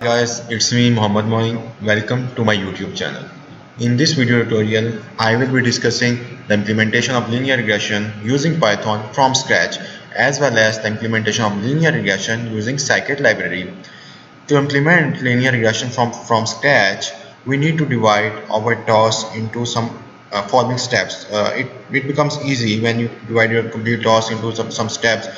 Guys, it's me Muhammad Moin. Welcome to my YouTube channel. In this video tutorial, I will be discussing the implementation of linear regression using Python from scratch, as well as the implementation of linear regression using scikit library. To implement linear regression from scratch, we need to divide our task into some following steps. It becomes easy when you divide your complete task into some steps.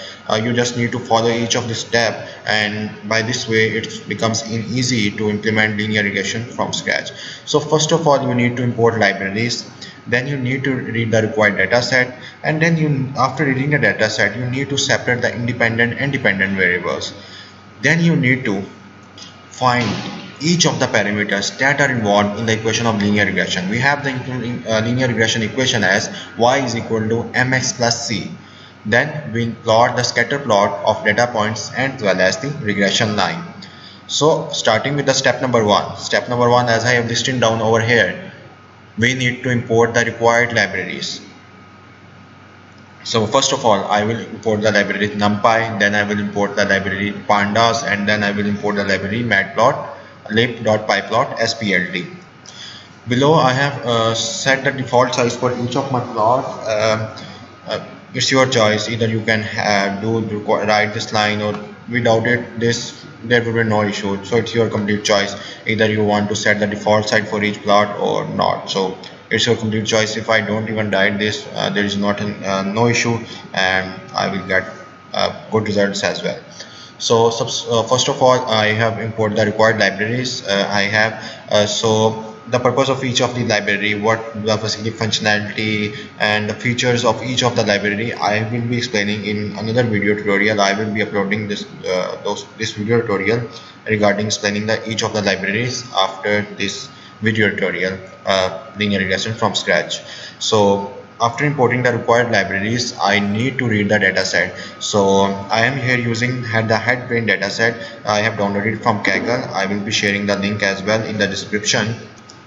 You just need to follow each of the step, and by this way it becomes easy to implement linear regression from scratch. So first of all, you need to import libraries. Then you need to read the required data set, and then after reading the data set, you need to separate the independent and dependent variables. Then you need to find each of the parameters that are involved in the equation of linear regression. We have the linear regression equation as y is equal to mx plus c. Then we plot the scatter plot of data points as well as the regression line. So starting with the step number one. Step number one, as I have listed down over here, we need to import the required libraries. So first of all, I will import the library NumPy, then I will import the library Pandas, and then I will import the library Matplot, lib.pyplot, splt. Below I have set the default size for each of my plot. It's your choice. Either you can write this line, or without it, there will be no issue. So it's your complete choice. Either you want to set the default size for each plot or not. So it's your complete choice. If I don't even write this, there is no issue, and I will get good results as well. So first of all, I have imported the required libraries. I have so the purpose of each of the library, what the basically functionality and the features of each of the library, I will be explaining in another video tutorial. I will be uploading this video tutorial regarding explaining each of the libraries after this video tutorial, linear regression from scratch. So after importing the required libraries, I need to read the dataset. So I am here using the HeadBrain dataset. I have downloaded it from Kaggle. I will be sharing the link as well in the description.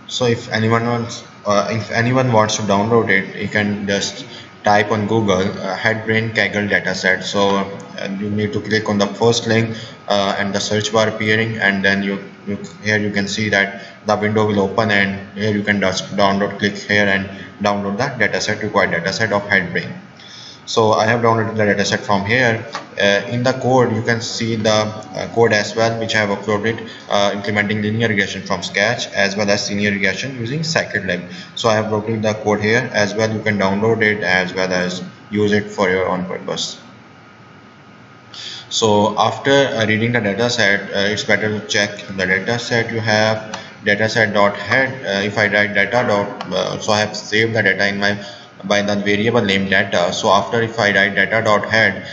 So if anyone wants to download it, you can just type on Google HeadBrain Kaggle dataset. So you need to click on the first link and the search bar appearing, and then here you can see that the window will open, and here you can just download. Click here and download the dataset, required dataset of HeadBrain. So I have downloaded the dataset from here. In the code you can see the code as well, which I have uploaded, implementing linear regression from scratch as well as linear regression using scikit-learn. So I have uploaded the code here as well. You can download it as well as use it for your own purpose. So after reading the dataset, it's better to check the dataset you have. Dataset.head, if I write so I have saved the data in my by the variable name data. So after, if I write data.head,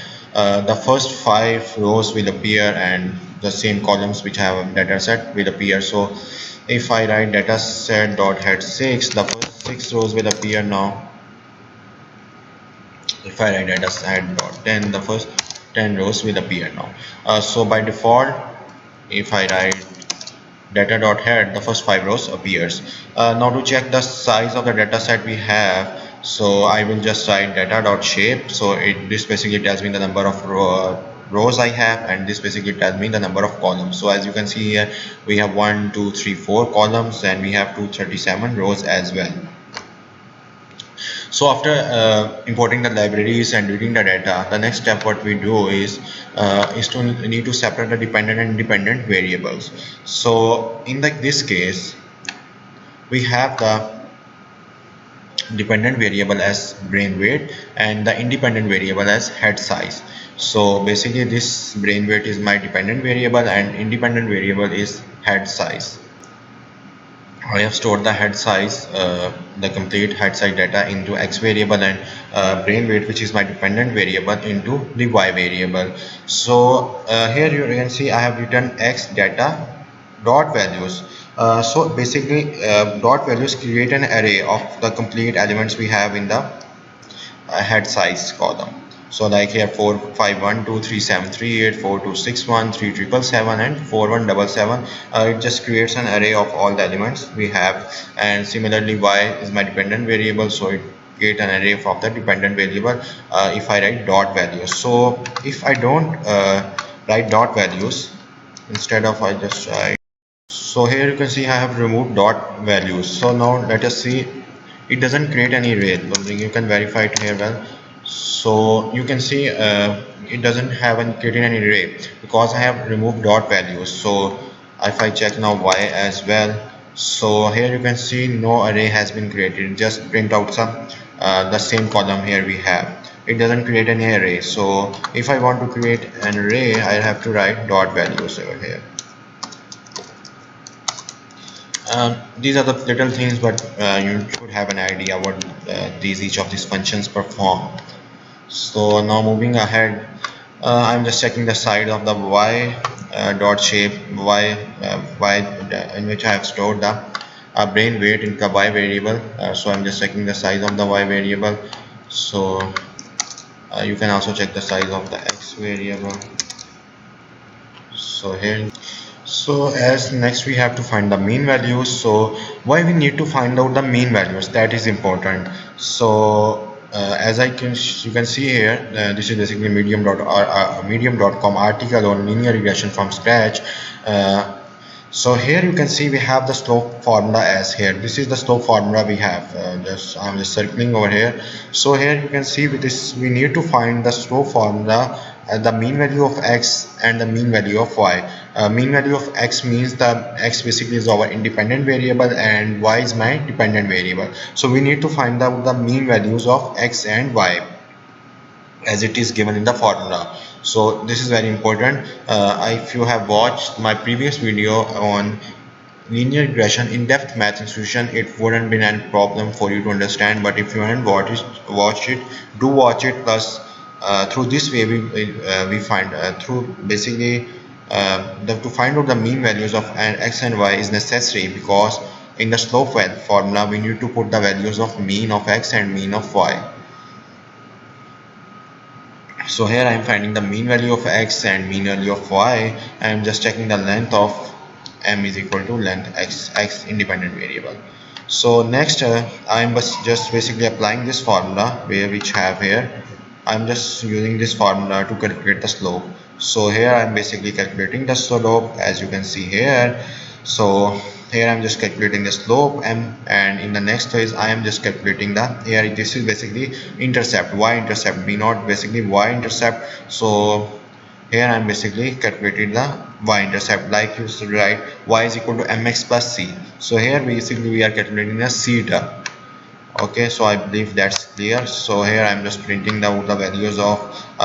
the first 5 rows will appear, and the same columns which have dataset will appear. So if I write dataset.head 6, the first 6 rows will appear now. If I write dataset.10, the first 10 rows will appear now. So by default, if I write data.head, the first 5 rows appears. Now to check the size of the data set we have, so I will just write data.shape. So this basically tells me the number of rows I have, and this basically tells me the number of columns. So as you can see here, we have 1 2 3 4 columns, and we have 237 rows as well. So after importing the libraries and reading the data, the next step what we do is to need to separate the dependent and independent variables. So in this case, we have the dependent variable as brain weight and the independent variable as head size. So basically this brain weight is my dependent variable and independent variable is head size. I have stored the head size, the complete head size data into x variable, and brain weight, which is my dependent variable, into the y variable. So here you can see I have written x data dot values. So basically dot values create an array of the complete elements we have in the head size column. So like here 4 5 1 2 3 7 3 8 4 2 6 1 3 7 7 and 4 1 7 7. It just creates an array of all the elements we have. And similarly y is my dependent variable, so it create an array of the dependent variable if I write dot values. So if I don't write dot values, instead of I just write. So here you can see I have removed dot values. So now let us see, it doesn't create any array. You can verify it here well. So you can see it doesn't have created any array because I have removed dot values. So if I check now y as well, so here you can see no array has been created. Just print out some the same column here we have. It doesn't create any array. So if I want to create an array, I have to write dot values over here. These are the little things, but you should have an idea what each of these functions perform. So now moving ahead, I'm just checking the size of the y dot shape y in which I have stored the brain weight in the y variable. So I'm just checking the size of the y variable. So you can also check the size of the x variable. So here, so as next we have to find the mean values. So why we need to find out the mean values, that is important. So as you can see here, this is basically medium.com article on linear regression from scratch. So here you can see we have the slope formula as here. This is the slope formula we have. I'm just circling over here. So here you can see with this we need to find the slope formula, the mean value of x and the mean value of y. Mean value of x means the x basically is our independent variable and y is my dependent variable. So we need to find out the mean values of x and y as it is given in the formula. So this is very important. If you have watched my previous video on linear regression in-depth math institution, it wouldn't be any problem for you to understand, but if you haven't watched it, do watch it. Plus through this way we find through basically to find out the mean values of x and y is necessary, because in the slope formula we need to put the values of mean of x and mean of y. So here I am finding the mean value of x and mean value of y. I am just checking the length of m is equal to length x independent variable. So next I am just basically applying this formula which have here. I am just using this formula to calculate the slope. So here I am basically calculating the slope, as you can see here. So here I'm just calculating the slope and in the next phase I am just calculating the, here this is basically intercept, y intercept, b naught basically y intercept. So here I'm basically calculating the y intercept, like you should write y is equal to mx plus c. So here basically we are calculating the c term. Okay, so I believe that's clear. So here I'm just printing the values of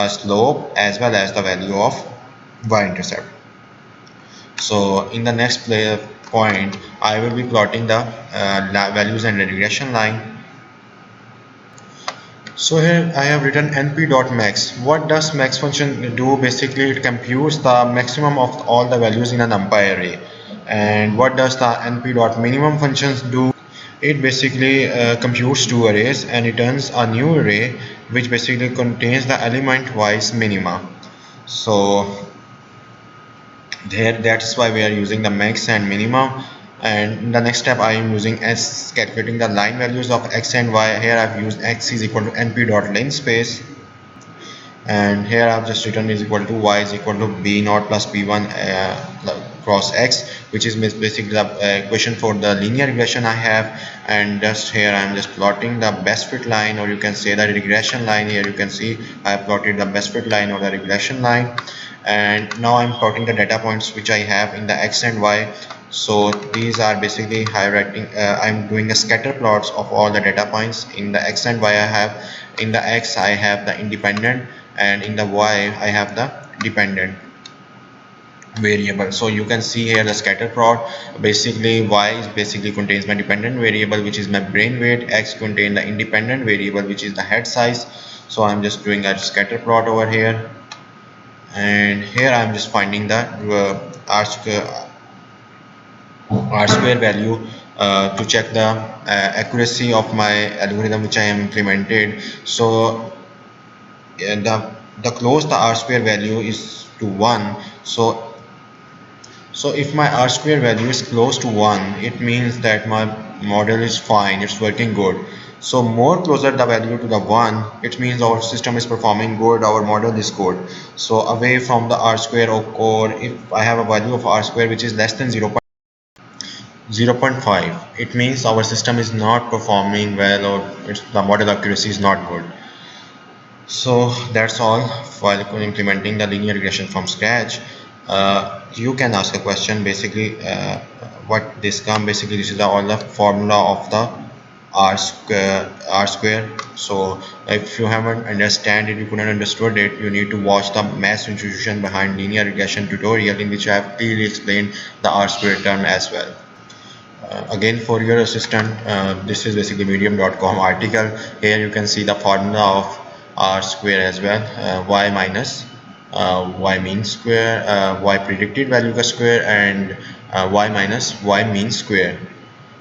slope as well as the value of y intercept. So in the next point I will be plotting the values and the regression line. So here I have written np.max. What does max function do? Basically it computes the maximum of all the values in a numpy array. And what does the np.minimum functions do? It basically computes two arrays and returns a new array which basically contains the element wise minima. So there, that's why we are using the max and minimum. And in the next step I am using as calculating the line values of x and y. Here I've used x is equal to np.linspace, and here I've just written is equal to y is equal to b naught plus b1 cross x, which is basically the equation for the linear regression I have. And just here I'm just plotting the best fit line, or you can say the regression line. Here you can see I have plotted the best fit line or the regression line, and now I'm plotting the data points which I have in the x and y. So these are basically highlighting, I'm doing a scatter plots of all the data points. In the x and y I have, in the x I have the independent and in the y I have the dependent variable. So you can see here the scatter plot. Basically y is basically contains my dependent variable which is my brain weight, x contain the independent variable which is the head size. So I'm just doing a scatter plot over here, and here I'm just finding the r square value to check the accuracy of my algorithm which I am implemented. So the close the r square value is to 1. So if my r square value is close to 1, it means that my model is fine, it's working good. So more closer the value to the 1, it means our system is performing good, our model is good. So away from the r square or if I have a value of r square which is less than 0.5, it means our system is not performing well, or the model accuracy is not good. So that's all while implementing the linear regression from scratch. You can ask a question basically, what this come basically, this is all the formula of the r square. So if you haven't understand it, you couldn't understood it, you need to watch the mass intuition behind linear regression tutorial in which I have clearly explained the r square term as well. Again, for your assistant, this is basically medium.com article. Here you can see the formula of r square as well, y minus y mean square, y predicted value ka square, and y minus y mean square.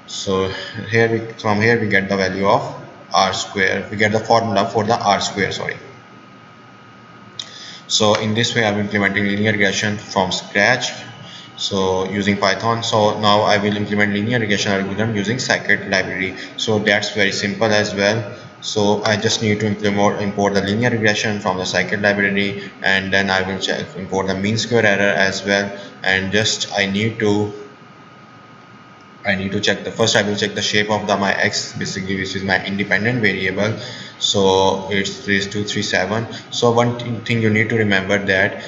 So from here we get the value of r square, we get the formula for the r square, sorry. So in this way I'm implementing linear regression from scratch, so using Python. So now I will implement linear regression algorithm using scikit library. So that's very simple as well. So I just need to import the linear regression from the scikit library, and then I will import the mean square error as well. And just I need to check the first, I will check the shape of the my x basically, which is my independent variable. So it's 3237. So one thing you need to remember that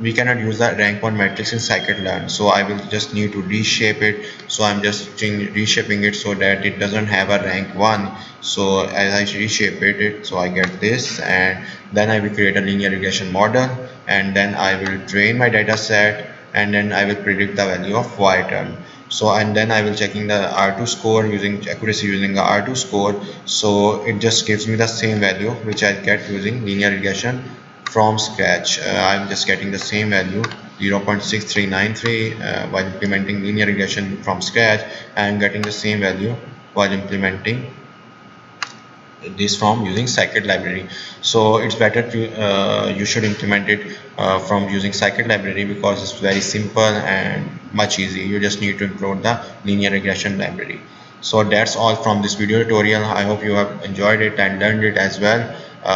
we cannot use the rank one matrix in scikit-learn, so I will just need to reshape it. So I'm just reshaping it so that it doesn't have a rank 1. So as I reshape it, so I get this, and then I will create a linear regression model, and then I will train my data set, and then I will predict the value of y term. So and then I will checking the R2 score using accuracy using the R2 score. So it just gives me the same value which I get using linear regression from scratch. I'm just getting the same value 0.6393 while implementing linear regression from scratch. I'm getting the same value while implementing this from using scikit library. So it's better to you should implement it from using scikit library, because it's very simple and much easy. You just need to include the linear regression library. So that's all from this video tutorial. I hope you have enjoyed it and learned it as well.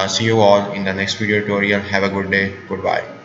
See you all in the next video tutorial. Have a good day. Goodbye.